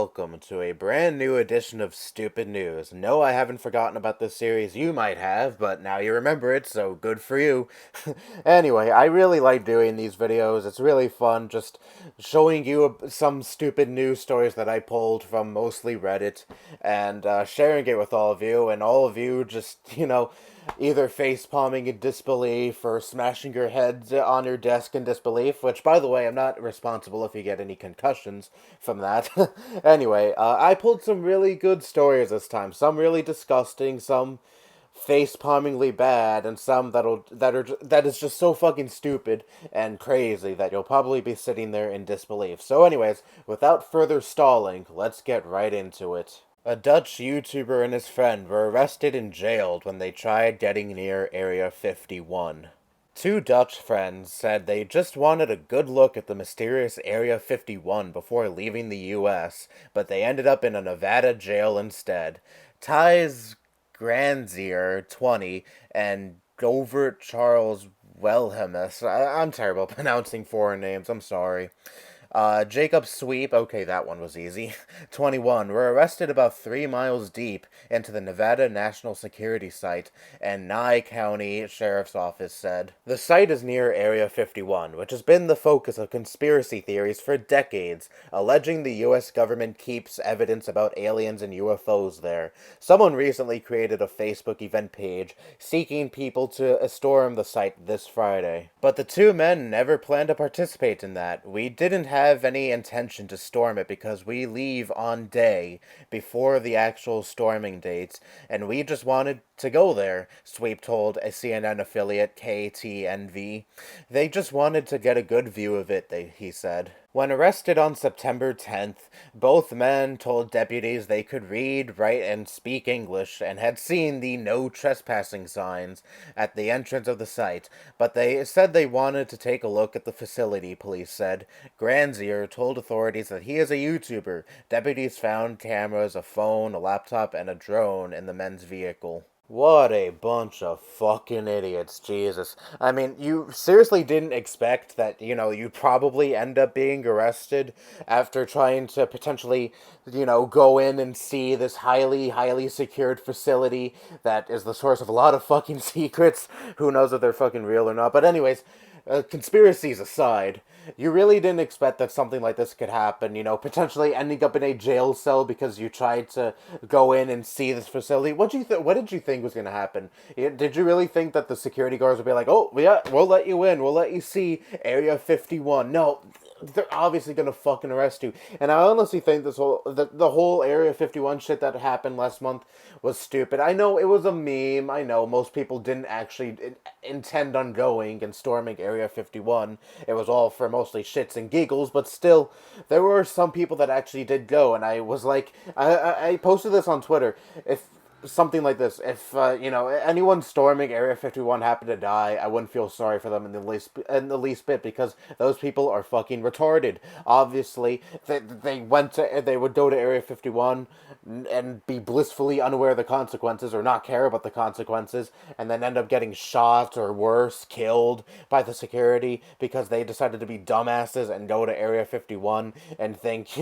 welcome to a brand new edition of Stupid News. No, I haven't forgotten about this series. You might have, but now you remember it, so good for you. Anyway, I really like doing these videos. It's really fun just showing you some stupid news stories that I pulled from mostly Reddit and sharing it with all of you, and all of you just, either face palming in disbelief or smashing your heads on your desk in disbelief, which, by the way, I'm not responsible if you get any concussions from that. Anyway, I pulled some really good stories this time. Some really disgusting, some face palmingly bad, and some that is just so fucking stupid and crazy that you'll probably be sitting there in disbelief. So anyways, without further stalling, let's get right into it. A Dutch YouTuber and his friend were arrested and jailed when they tried getting near Area 51. Two Dutch friends said they just wanted a good look at the mysterious Area 51 before leaving the US, but they ended up in a Nevada jail instead. Thijs Granzier, 20, and Govert Charles Wilhelmus. I'm terrible at pronouncing foreign names, I'm sorry. Jacob Sweep, okay, that one was easy, 21, were arrested about 3 miles deep into the Nevada National Security Site, and Nye County Sheriff's Office said. The site is near Area 51, which has been the focus of conspiracy theories for decades, alleging the US government keeps evidence about aliens and UFOs there. Someone recently created a Facebook event page seeking people to storm the site this Friday. But the two men never planned to participate in that. We didn't have any intention to storm it because we leave on day before the actual storming dates, and we just wanted to go there, Sweep told a CNN affiliate KTNV. They just wanted to get a good view of it, he said. When arrested on September 10th, both men told deputies they could read, write, and speak English and had seen the no trespassing signs at the entrance of the site, but they said they wanted to take a look at the facility, police said. Granzier told authorities that he is a YouTuber. Deputies found cameras, a phone, a laptop, and a drone in the men's vehicle. What a bunch of fucking idiots, Jesus. I mean, you seriously didn't expect that, you'd probably end up being arrested after trying to potentially, go in and see this highly, highly secured facility that is the source of a lot of fucking secrets. Who knows if they're fucking real or not. But anyways, conspiracies aside, you really didn't expect that something like this could happen, potentially ending up in a jail cell because you tried to go in and see this facility. What did you think was going to happen? Did you really think that the security guards would be like, "Oh, yeah, we'll let you in. We'll let you see Area 51." No, they're obviously gonna fucking arrest you. And I honestly think the whole Area 51 shit that happened last month was stupid. I know it was a meme. I know most people didn't actually intend on going and storming Area 51. It was all for mostly shits and giggles, but still, there were some people that actually did go, and I was like, I posted this on Twitter. If something like this. If anyone storming Area 51 happened to die, I wouldn't feel sorry for them in the least bit, because those people are fucking retarded. Obviously, they would go to Area 51 and be blissfully unaware of the consequences, or not care about the consequences, and then end up getting shot or worse, killed by the security because they decided to be dumbasses and go to Area 51 and think,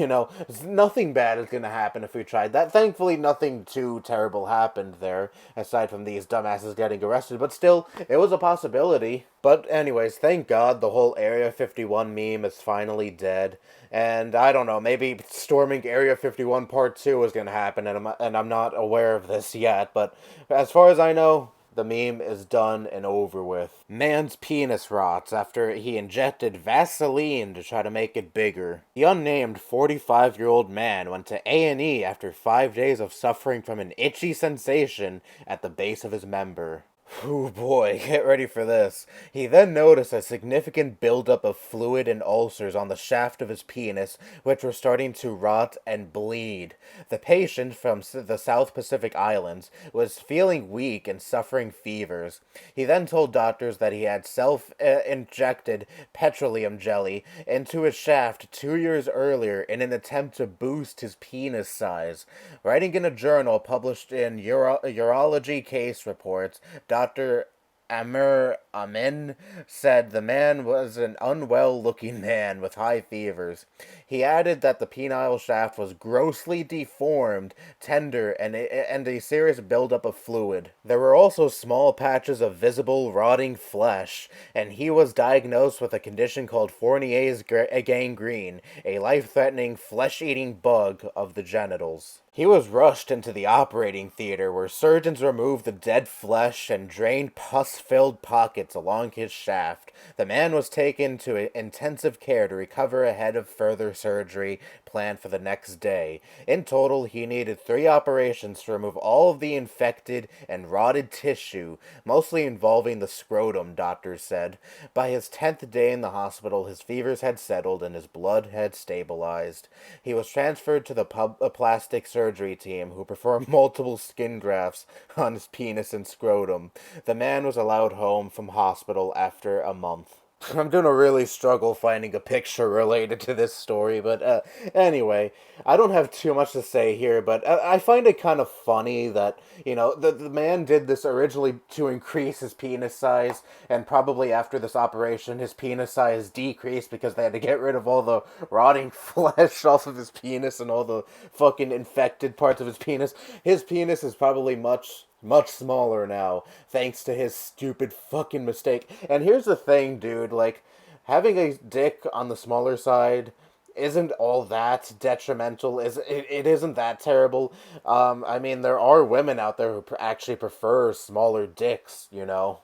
nothing bad is gonna happen if we tried that. Thankfully, nothing too terrible happened there, aside from these dumbasses getting arrested, but still, it was a possibility. But anyways, thank God the whole Area 51 meme is finally dead, and I don't know, maybe storming Area 51 Part 2 is gonna happen, and I'm not aware of this yet, but as far as I know, the meme is done and over with. Man's penis rots after he injected Vaseline to try to make it bigger. The unnamed 45-year-old man went to A&E after 5 days of suffering from an itchy sensation at the base of his member. Oh boy, get ready for this. He then noticed a significant buildup of fluid and ulcers on the shaft of his penis, which were starting to rot and bleed. The patient from the South Pacific Islands was feeling weak and suffering fevers. He then told doctors that he had self-injected petroleum jelly into his shaft 2 years earlier in an attempt to boost his penis size. Writing in a journal published in Urology Case Reports, Dr. Amir Amin said the man was an unwell-looking man with high fevers. He added that the penile shaft was grossly deformed, tender, and a serious buildup of fluid. There were also small patches of visible rotting flesh, and he was diagnosed with a condition called Fournier's gangrene, a life-threatening flesh-eating bug of the genitals. He was rushed into the operating theater where surgeons removed the dead flesh and drained pus-filled pockets along his shaft. The man was taken to intensive care to recover ahead of further surgery planned for the next day. In total, he needed 3 operations to remove all of the infected and rotted tissue, mostly involving the scrotum, doctors said. By his 10th day in the hospital, his fevers had settled and his blood had stabilized. He was transferred to the plastic surgery team, who performed multiple skin grafts on his penis and scrotum. The man was allowed home from hospital after a month. I'm gonna really struggle finding a picture related to this story, but anyway, I don't have too much to say here, but I find it kind of funny that, the man did this originally to increase his penis size, and probably after this operation, his penis size decreased because they had to get rid of all the rotting flesh off of his penis and all the fucking infected parts of his penis. His penis is probably much smaller now, thanks to his stupid fucking mistake. And here's the thing, dude, like, having a dick on the smaller side isn't all that detrimental. It isn't that terrible. I mean, there are women out there who actually prefer smaller dicks, you know.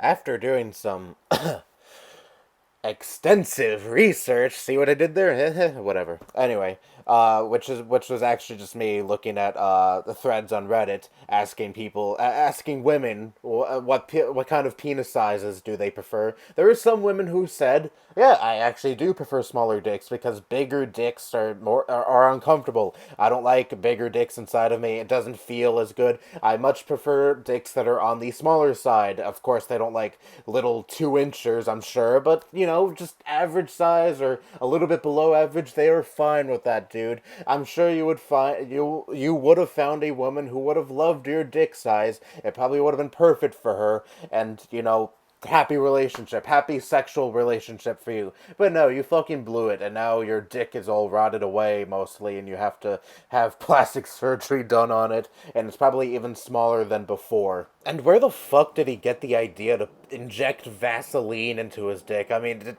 After doing some extensive research. See what I did there? Whatever. Anyway, which was actually just me looking at the threads on Reddit, asking people, asking women what kind of penis sizes do they prefer. There are some women who said, yeah, I actually do prefer smaller dicks because bigger dicks are uncomfortable. I don't like bigger dicks inside of me. It doesn't feel as good. I much prefer dicks that are on the smaller side. Of course, they don't like little 2-inchers, I'm sure, but just average size or a little bit below average, they are fine with that, dude. I'm sure you would have found a woman who would have loved your dick size. It probably would have been perfect for her, and happy sexual relationship for you. But no, you fucking blew it, and now your dick is all rotted away mostly, and you have to have plastic surgery done on it, and it's probably even smaller than before. And where the fuck did he get the idea to inject Vaseline into his dick? I mean,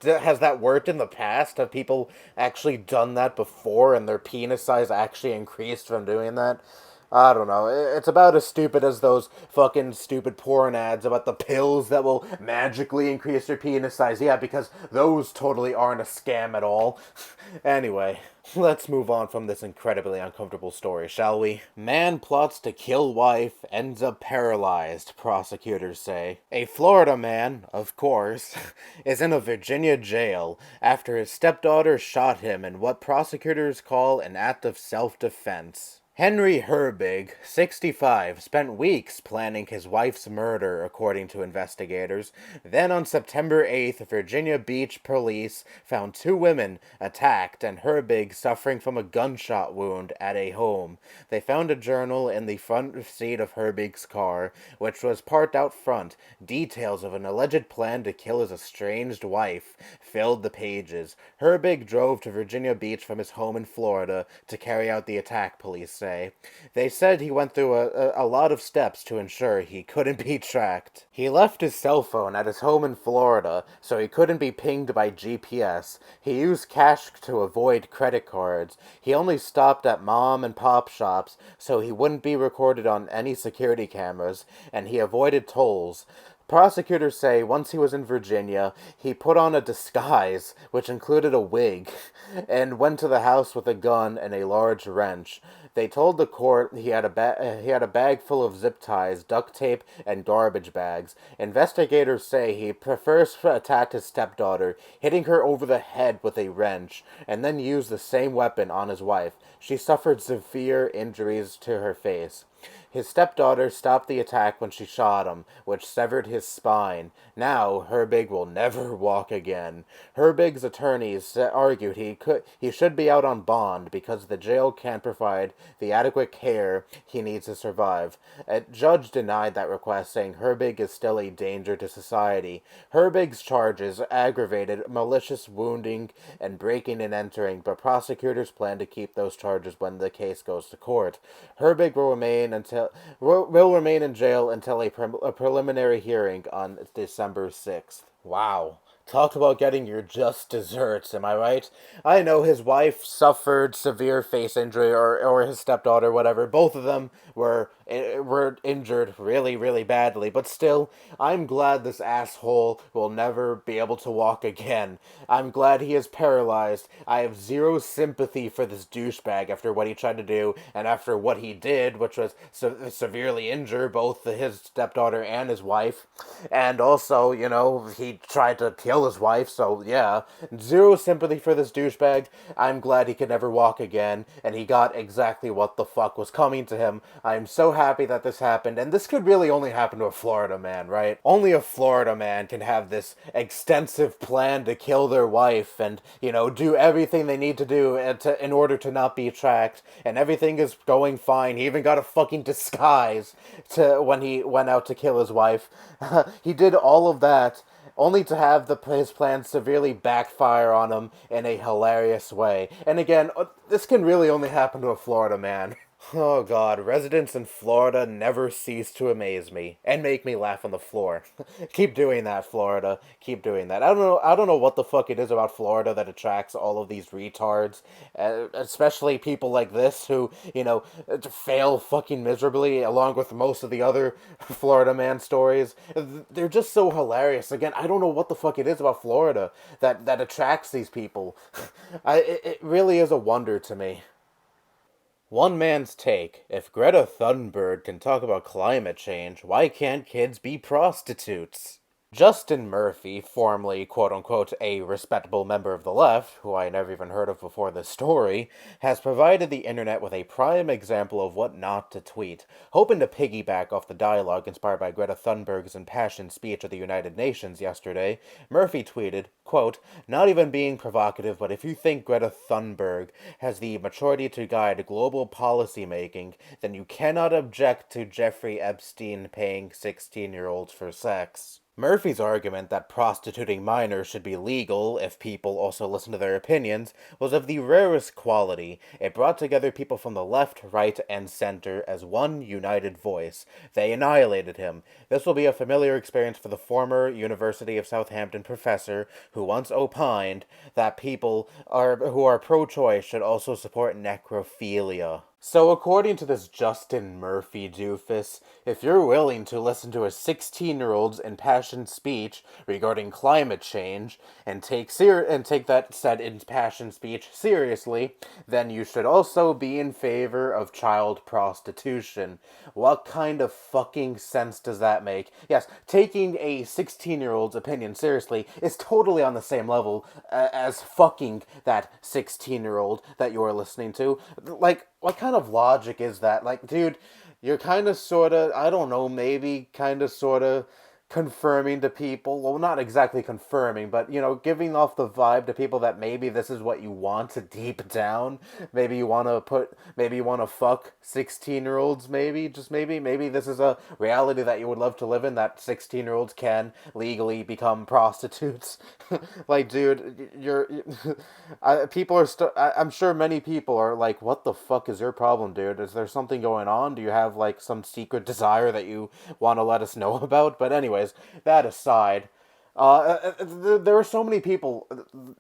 has that worked in the past? Have people actually done that before, and their penis size actually increased from doing that? I don't know. It's about as stupid as those fucking stupid porn ads about the pills that will magically increase your penis size. Yeah, because those totally aren't a scam at all. Anyway, let's move on from this incredibly uncomfortable story, shall we? Man plots to kill wife, ends up paralyzed, prosecutors say. A Florida man, of course, is in a Virginia jail after his stepdaughter shot him in what prosecutors call an act of self-defense. Henry Herbig, 65, spent weeks planning his wife's murder, according to investigators. Then on September 8th, Virginia Beach police found 2 women attacked and Herbig suffering from a gunshot wound at a home. They found a journal in the front seat of Herbig's car, which was parked out front. Details of an alleged plan to kill his estranged wife filled the pages. Herbig drove to Virginia Beach from his home in Florida to carry out the attack, police say. They said he went through a lot of steps to ensure he couldn't be tracked. He left his cell phone at his home in Florida, so he couldn't be pinged by GPS. He used cash to avoid credit cards. He only stopped at mom and pop shops, so he wouldn't be recorded on any security cameras, and he avoided tolls. Prosecutors say once he was in Virginia, he put on a disguise, which included a wig, and went to the house with a gun and a large wrench. They told the court he had a bag full of zip ties, duct tape, and garbage bags. Investigators say he prefers to attack his stepdaughter, hitting her over the head with a wrench, and then used the same weapon on his wife. She suffered severe injuries to her face. His stepdaughter stopped the attack when she shot him, which severed his spine. Now, Herbig will never walk again. Herbig's attorneys argued he should be out on bond because the jail can't provide the adequate care he needs to survive. A judge denied that request, saying Herbig is still a danger to society. Herbig's charges aggravated malicious wounding and breaking and entering, but prosecutors plan to keep those charges when the case goes to court. Herbig will remain in jail until a preliminary hearing on December 6th. Wow. Talk about getting your just desserts, am I right? I know his wife suffered severe face injury, or his stepdaughter, whatever. Both of them were injured really, really badly. But still, I'm glad this asshole will never be able to walk again. I'm glad he is paralyzed. I have zero sympathy for this douchebag after what he tried to do, and after what he did, which was severely injure both his stepdaughter and his wife. And also, he tried to kill his wife, so yeah. Zero sympathy for this douchebag. I'm glad he could never walk again, and he got exactly what the fuck was coming to him. I'm so happy that this happened, and this could really only happen to a Florida man, right? Only a Florida man can have this extensive plan to kill their wife and, do everything they need to do in order to not be tracked, and everything is going fine. He even got a fucking disguise when he went out to kill his wife. He did all of that only to have his plan severely backfire on him in a hilarious way. And again, this can really only happen to a Florida man. Oh god, residents in Florida never cease to amaze me and make me laugh on the floor. Keep doing that, Florida. Keep doing that. I don't know what the fuck it is about Florida that attracts all of these retards, especially people like this who, fail fucking miserably along with most of the other Florida man stories. They're just so hilarious. Again, I don't know what the fuck it is about Florida that attracts these people. It really is a wonder to me. One man's take: if Greta Thunberg can talk about climate change, why can't kids be prostitutes? Justin Murphy, formerly quote unquote a respectable member of the left, who I never even heard of before this story, has provided the internet with a prime example of what not to tweet. Hoping to piggyback off the dialogue inspired by Greta Thunberg's impassioned speech at the United Nations yesterday, Murphy tweeted, quote, "Not even being provocative, but if you think Greta Thunberg has the maturity to guide global policy making, then you cannot object to Jeffrey Epstein paying 16-year-olds for sex." Murphy's argument that prostituting minors should be legal if people also listen to their opinions was of the rarest quality. It brought together people from the left, right, and center as one united voice. They annihilated him. This will be a familiar experience for the former University of Southampton professor who once opined that people who are pro-choice should also support necrophilia. So according to this Justin Murphy doofus, if you're willing to listen to a 16-year-old's impassioned speech regarding climate change and take that said impassioned speech seriously, then you should also be in favor of child prostitution. What kind of fucking sense does that make? Yes, taking a 16-year-old's opinion seriously is totally on the same level as fucking that 16-year-old that you are listening to. Like, what kind of logic is that? Like, dude, you're kind of, sort of, I don't know, maybe kind of, sort of confirming to people, well, not exactly confirming, but, giving off the vibe to people that maybe this is what you want to deep down. Maybe you want to fuck 16-year-olds, maybe this is a reality that you would love to live in, that 16-year-olds can legally become prostitutes. Like, dude, I'm sure many people are like, what the fuck is your problem, dude? Is there something going on? Do you have, like, some secret desire that you want to let us know about? But anyways, that aside, there are so many people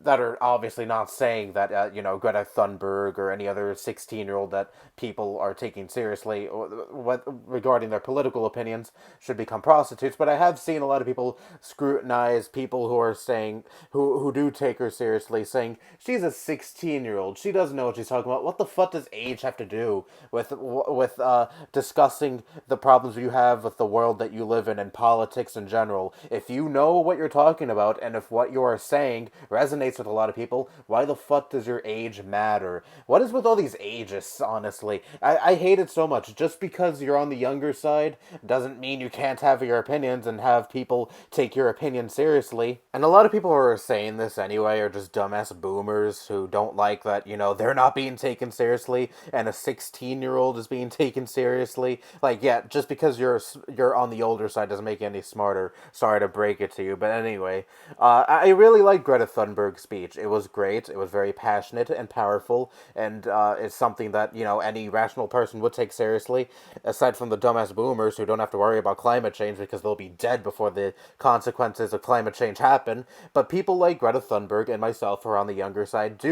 that are obviously not saying that, Greta Thunberg or any other 16-year-old that people are taking seriously regarding their political opinions should become prostitutes, but I have seen a lot of people scrutinize people who are saying, who do take her seriously, saying, she's a 16-year-old, she doesn't know what she's talking about. What the fuck does age have to do with discussing the problems you have with the world that you live in and politics in general? If you know what you're you're talking about, and if what you are saying resonates with a lot of people, why the fuck does your age matter? What is with all these ages, honestly? I hate it so much. Just because you're on the younger side doesn't mean you can't have your opinions and have people take your opinion seriously. And a lot of people who are saying this anyway are just dumbass boomers who don't like that, they're not being taken seriously and a 16-year-old is being taken seriously. Like, yeah, just because you're on the older side doesn't make you any smarter. Sorry to break it to you, but anyway, I really liked Greta Thunberg's speech. It was great. It was very passionate and powerful, and it's something that any rational person would take seriously. Aside from the dumbass boomers who don't have to worry about climate change because they'll be dead before the consequences of climate change happen. But people like Greta Thunberg and myself who are on the younger side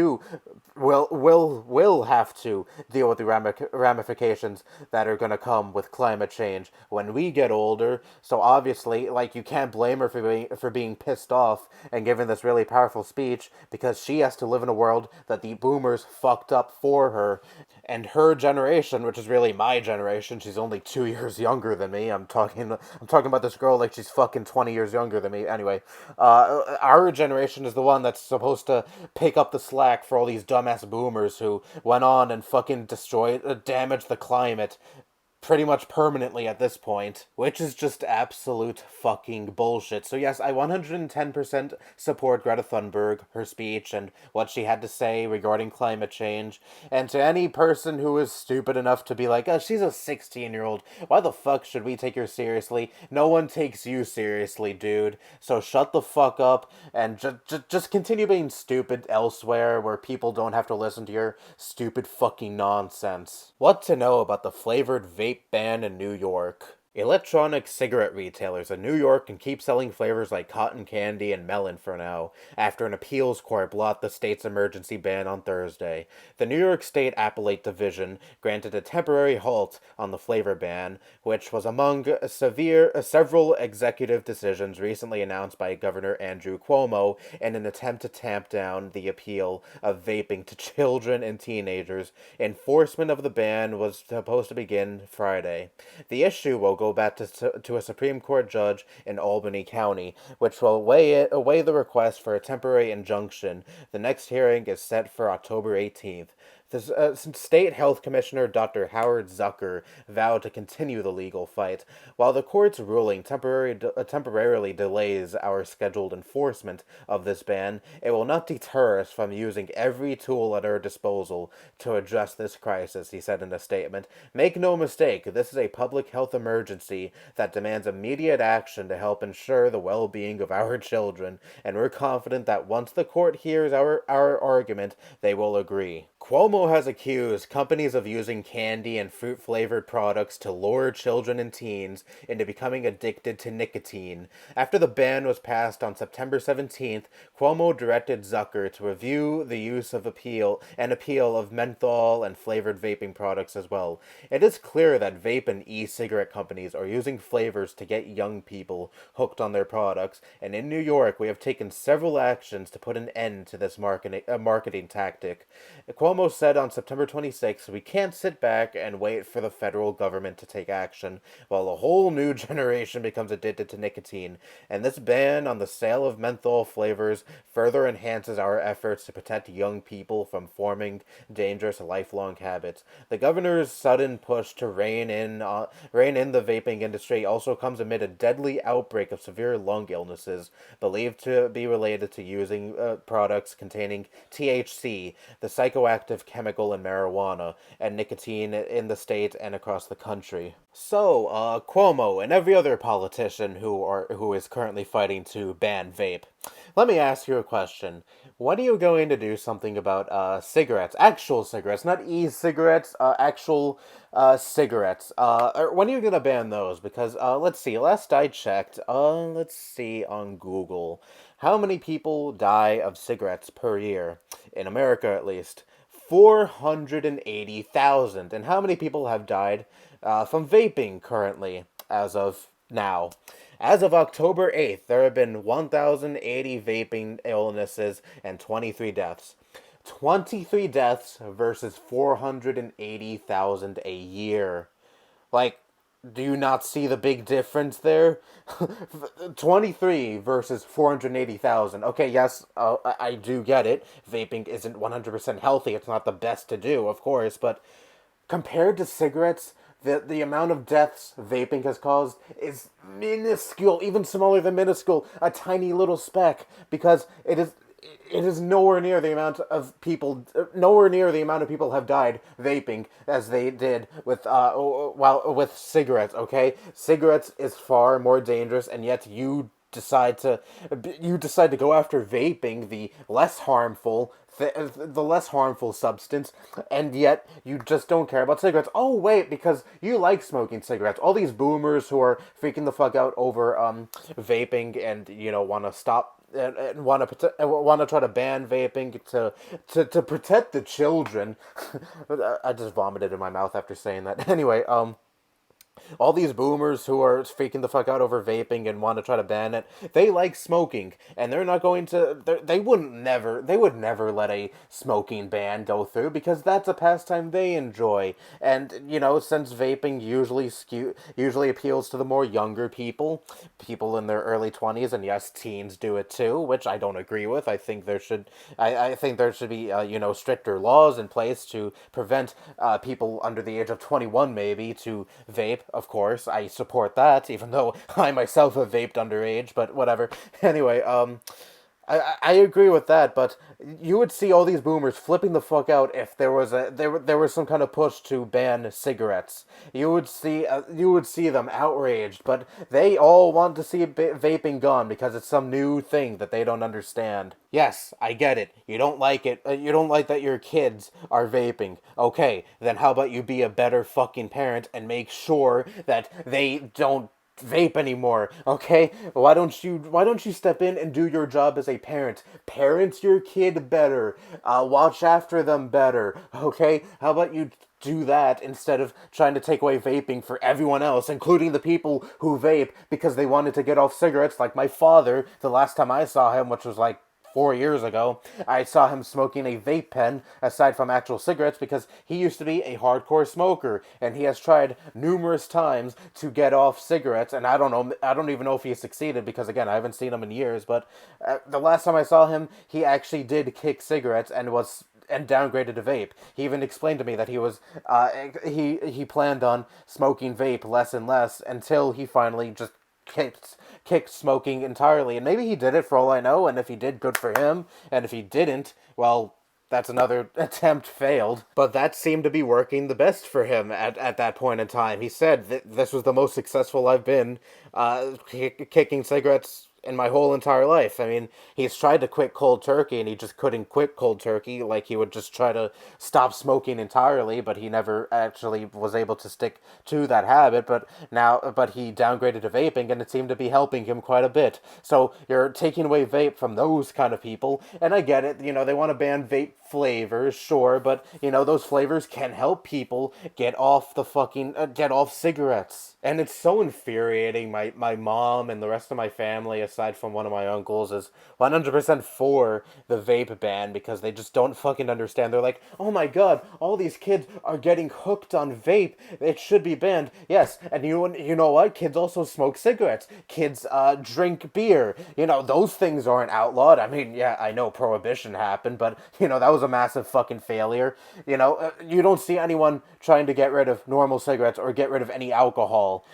will have to deal with the ramifications that are going to come with climate change when we get older. So obviously, like, you can't blame her for being pissed off and giving this really powerful speech, because she has to live in a world that the boomers fucked up for her. And her generation, which is really my generation, she's only 2 years younger than me. I'm talking about this girl like she's fucking 20 years younger than me. Anyway, our generation is the one that's supposed to pick up the slack for all these dumbass boomers who went on and fucking damaged the climate pretty much permanently at this point, which is just absolute fucking bullshit. So yes, I 110% support Greta Thunberg, her speech, and what she had to say regarding climate change. And to any person who is stupid enough to be like, oh, she's a 16-year-old, why the fuck should we take her seriously? No one takes you seriously, dude. So shut the fuck up and just continue being stupid elsewhere where people don't have to listen to your stupid fucking nonsense. What to know about the flavored vape ban in New York? Electronic cigarette retailers in New York can keep selling flavors like cotton candy and melon for now, after an appeals court blocked the state's emergency ban on Thursday. The New York State Appellate Division granted a temporary halt on the flavor ban, which was among several executive decisions recently announced by Governor Andrew Cuomo in an attempt to tamp down the appeal of vaping to children and teenagers. Enforcement of the ban was supposed to begin Friday. The issue will go back to a Supreme Court judge in Albany County, which will weigh the request for a temporary injunction. The next hearing is set for October 18th. The state health commissioner, Dr. Howard Zucker, vowed to continue the legal fight. While the court's ruling temporarily delays our scheduled enforcement of this ban, it will not deter us from using every tool at our disposal to address this crisis, he said in a statement. Make no mistake, this is a public health emergency that demands immediate action to help ensure the well-being of our children, and we're confident that once the court hears our argument, they will agree. Cuomo has accused companies of using candy and fruit-flavored products to lure children and teens into becoming addicted to nicotine. After the ban was passed on September 17th, Cuomo directed Zucker to review the use of appeal of menthol and flavored vaping products as well. It is clear that vape and e-cigarette companies are using flavors to get young people hooked on their products, and in New York we have taken several actions to put an end to this marketing tactic. Cuomo said on September 26th, we can't sit back and wait for the federal government to take action while a whole new generation becomes addicted to nicotine, and this ban on the sale of menthol flavors further enhances our efforts to protect young people from forming dangerous lifelong habits. The governor's sudden push to rein in the vaping industry also comes amid a deadly outbreak of severe lung illnesses believed to be related to using products containing THC, the psychoactive chemical in marijuana, and nicotine in the state and across the country. So, Cuomo and every other politician who is currently fighting to ban vape, let me ask you a question. When are you going to do something about cigarettes? Actual cigarettes, not e-cigarettes, actual cigarettes. Or when are you going to ban those? Because, let's see, last I checked, let's see on Google, how many people die of cigarettes per year? In America, at least. 480,000. And how many people have died from vaping currently, as of now? As of October 8th, there have been 1,080 vaping illnesses and 23 deaths. 23 deaths versus 480,000 a year. Like, Do you not see the big difference there? 23 versus 480,000. Okay, yes, I do get it. Vaping isn't 100% healthy. It's not the best to do, of course, but compared to cigarettes, the amount of deaths vaping has caused is minuscule, even smaller than minuscule, a tiny little speck, because it is nowhere near the amount of people, nowhere near the amount of people have died vaping as they did with with cigarettes. Okay, cigarettes is far more dangerous, and yet you decide to go after vaping, the less harmful substance, and yet you just don't care about cigarettes. Oh wait, because you like smoking cigarettes. All these boomers who are freaking the fuck out over vaping and want to stop and want to try to ban vaping to protect the children. I just vomited in my mouth after saying that. Anyway, all these boomers who are freaking the fuck out over vaping and want to try to ban it, they like smoking, and they're not going to. They would never let a smoking ban go through because that's a pastime they enjoy. And since vaping usually appeals to the more younger people in their early 20s, and yes, teens do it too, which I don't agree with. I think there should be stricter laws in place to prevent people under the age of 21 maybe to vape. Of course, I support that, even though I myself have vaped underage, but whatever. Anyway, I agree with that, but you would see all these boomers flipping the fuck out if there was some kind of push to ban cigarettes. You would see them outraged, but they all want to see vaping gone because it's some new thing that they don't understand. Yes, I get it. You don't like it. You don't like that your kids are vaping. Okay, then how about you be a better fucking parent and make sure that they don't vape anymore, okay? Why don't you step in and do your job as a parent? Parent your kid better. Watch after them better, okay? How about you do that instead of trying to take away vaping for everyone else, including the people who vape because they wanted to get off cigarettes, like my father, the last time I saw him, which was like 4 years ago. I saw him smoking a vape pen aside from actual cigarettes because he used to be a hardcore smoker and he has tried numerous times to get off cigarettes, and I don't even know if he succeeded because again I haven't seen him in years, but the last time I saw him he actually did kick cigarettes and downgraded to vape. He even explained to me that he planned on smoking vape less and less until he finally just kicked smoking entirely. And maybe he did it for all I know, and if he did, good for him. And if he didn't, well, that's another attempt failed. But that seemed to be working the best for him at that point in time. He said that this was the most successful I've been kicking cigarettes in my whole entire life. I mean, he's tried to quit cold turkey and he just couldn't quit cold turkey. Like, he would just try to stop smoking entirely, but he never actually was able to stick to that habit. But he downgraded to vaping and it seemed to be helping him quite a bit. So you're taking away vape from those kind of people, and I get it. They want to ban vape flavors, sure, but those flavors can help people get off cigarettes. And it's so infuriating. My mom and the rest of my family, aside from one of my uncles, is 100% for the vape ban because they just don't fucking understand. They're like, oh my god, all these kids are getting hooked on vape. It should be banned. Yes, and you know what? Kids also smoke cigarettes. Kids drink beer. Those things aren't outlawed. I mean, yeah, I know prohibition happened, but that was a massive fucking failure. You don't see anyone trying to get rid of normal cigarettes or get rid of any alcohol.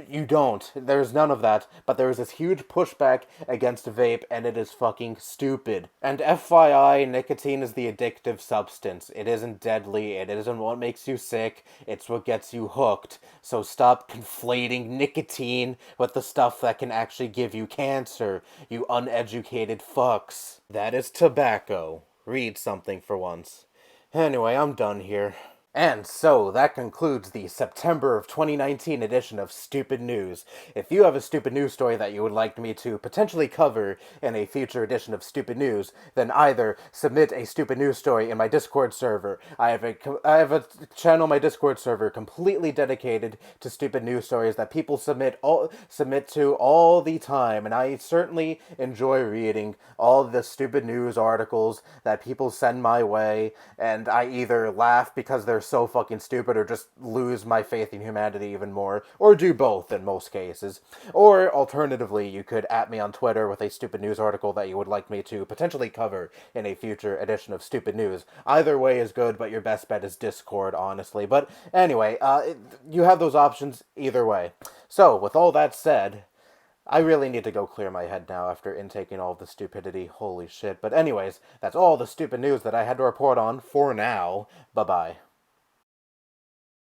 You don't. There's none of that. But there is this huge pushback against vape, and it is fucking stupid. And FYI, nicotine is the addictive substance. It isn't deadly. It isn't what makes you sick. It's what gets you hooked. So stop conflating nicotine with the stuff that can actually give you cancer, you uneducated fucks. That is tobacco. Read something for once. Anyway, I'm done here. And so that concludes the September of 2019 edition of Stupid News. If you have a stupid news story that you would like me to potentially cover in a future edition of Stupid News, then either submit a stupid news story in my Discord server. I have a channel on my Discord server completely dedicated to stupid news stories that people submit to all the time, and I certainly enjoy reading all the stupid news articles that people send my way, and I either laugh because they're either so fucking stupid or just lose my faith in humanity even more, or do both in most cases. Or alternatively, you could at me on Twitter with a stupid news article that you would like me to potentially cover in a future edition of Stupid News. Either way is good, but your best bet is Discord, honestly. But anyway, you have those options either way. So, with all that said, I really need to go clear my head now after intaking all the stupidity. Holy shit. But anyways, that's all the stupid news that I had to report on for now. Bye-bye.